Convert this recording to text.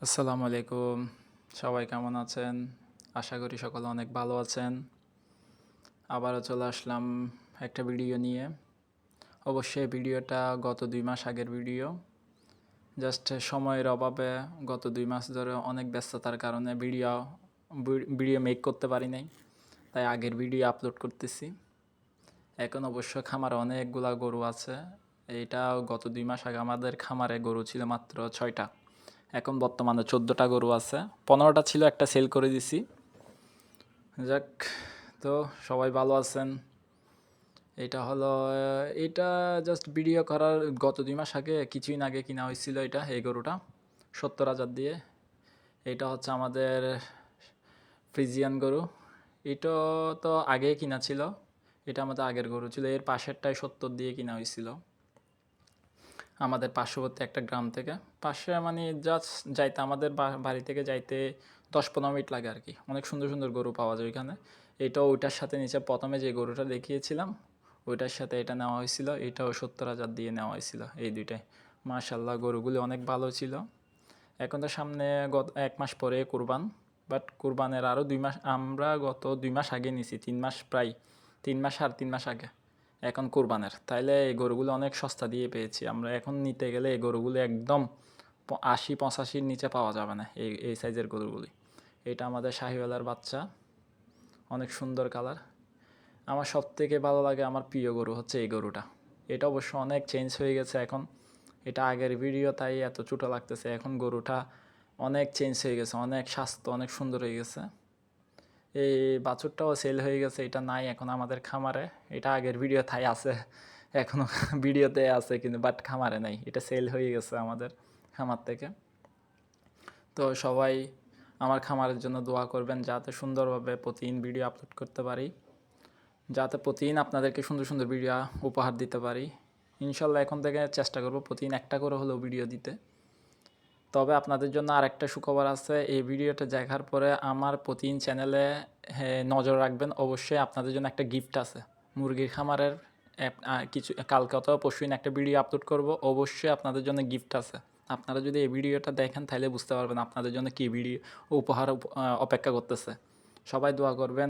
আসসালামু আলাইকুম। সবাই কেমন আছেন? আশা করি সকলে অনেক ভালো আছেন। আবারও চলে আসলাম একটা ভিডিও নিয়ে। অবশ্যই ভিডিওটা গত ২ মাস আগের ভিডিও। জাস্ট সময়ের অভাবে গত ২ মাস ধরে অনেক ব্যস্ততার কারণে ভিডিও মেক করতে পারি নাই। তাই আগের ভিডিও আপলোড করতেছি। এখন অবশ্য খামারে অনেকগুলা গরু আছে। এইটা গত ২ মাস আগে আমাদের খামারে গরু ছিল মাত্র ৬টা। এখন বর্তমানে ১৪টা গরু আছে। ১৫টা ছিল, একটা সেল করে দিছি। যাক, তো সবাই ভালো আছেন। এটা জাস্ট ভিডিও করার গত ২ মাস আগে, কিছুদিন আগে কিনা হয়েছিল এই গরুটা ৭০,০০০ দিয়ে। এটা হচ্ছে আমাদের ফ্রিজিয়ান গরু। এটা তো আগে কিনা ছিল, এটা আমাদের আগের গরু ছিল। এর পাশেরটাই ৭০ দিয়ে কিনা হয়েছিল আমাদের পার্শ্ববর্তী একটা গ্রাম থেকে। পাশে মানে জাস্ট যাইতে আমাদের বাড়ি থেকে যাইতে ১০-১৫ মিনিট লাগে আর কি। অনেক সুন্দর সুন্দর গরু পাওয়া যায় ওইখানে। এটাও ওইটার সাথে নিচে প্রথমে যে গরুটা দেখিয়েছিলাম ওইটার সাথে এটা নেওয়া হয়েছিল। এটাও ৭০,০০০ দিয়ে নেওয়া হয়েছিল, এই দুইটাই। মাশাল্লাহ, গরুগুলি অনেক ভালো ছিল। এখন তো সামনে গত ১ মাস পরে কুরবান, বাট কুরবানের আরও ২ মাস, আমরা গত ২ মাস আগে নিছি, ৩ মাস, প্রায় ৩ মাস, ৩.৫ মাস আগে। এখন কুরবানের, তাইলে এই গরুগুলো অনেক সস্তা দিয়ে পেয়েছি আমরা। এখন নিতে গেলে এই গরুগুলো একদম ৮০-৮৫-র নিচে পাওয়া যাবে না, এই সাইজের গরুগুলি। এটা আমাদের শাহিওয়ালার বাচ্চা, অনেক সুন্দর কালার। আমার সব থেকে ভালো লাগে, আমার প্রিয় গরু হচ্ছে এই গরুটা। এটা অবশ্য অনেক চেঞ্জ হয়ে গেছে এখন। এটা আগের ভিডিও, তাই এত ছোটো লাগতেছে। এখন গরুটা অনেক চেঞ্জ হয়ে গেছে, অনেক স্বাস্থ্য অনেক সুন্দর হয়ে গেছে। এই বাছুরটাও সেল হয়ে গেছে, এটা নাই এখন আমাদের খামারে। এটা আগের ভিডিও তাই আছে, এখনও ভিডিওতে আছে কিন্তু, বাট খামারে নাই। এটা সেল হয়ে গেছে আমাদের খামার থেকে। তো সবাই আমার খামারের জন্য দোয়া করবেন, যাতে সুন্দরভাবে প্রতিদিন ভিডিও আপলোড করতে পারি, যাতে প্রতিদিন আপনাদেরকে সুন্দর সুন্দর ভিডিও উপহার দিতে পারি। ইনশাল্লাহ এখন থেকে চেষ্টা করব প্রতিদিন একটা করে হলেও ভিডিও দিতে। তবে আপনাদের জন্য আরেকটা সুখবর আছে। এই ভিডিওটা দেখার পরে আমার প্রতিদিন চ্যানেলে নজর রাখবেন। অবশ্যই আপনাদের জন্য একটা গিফট আছে। মুরগির খামারের কিছু কালকে অথবা পরশুদিন একটা ভিডিও আপলোড করব। অবশ্যই আপনাদের জন্য গিফট আছে। আপনারা যদি এই ভিডিওটা দেখেন তাহলে বুঝতে পারবেন আপনাদের জন্য কী ভিডিও উপহার অপেক্ষা করতেছে। সবাই দোয়া করবেন।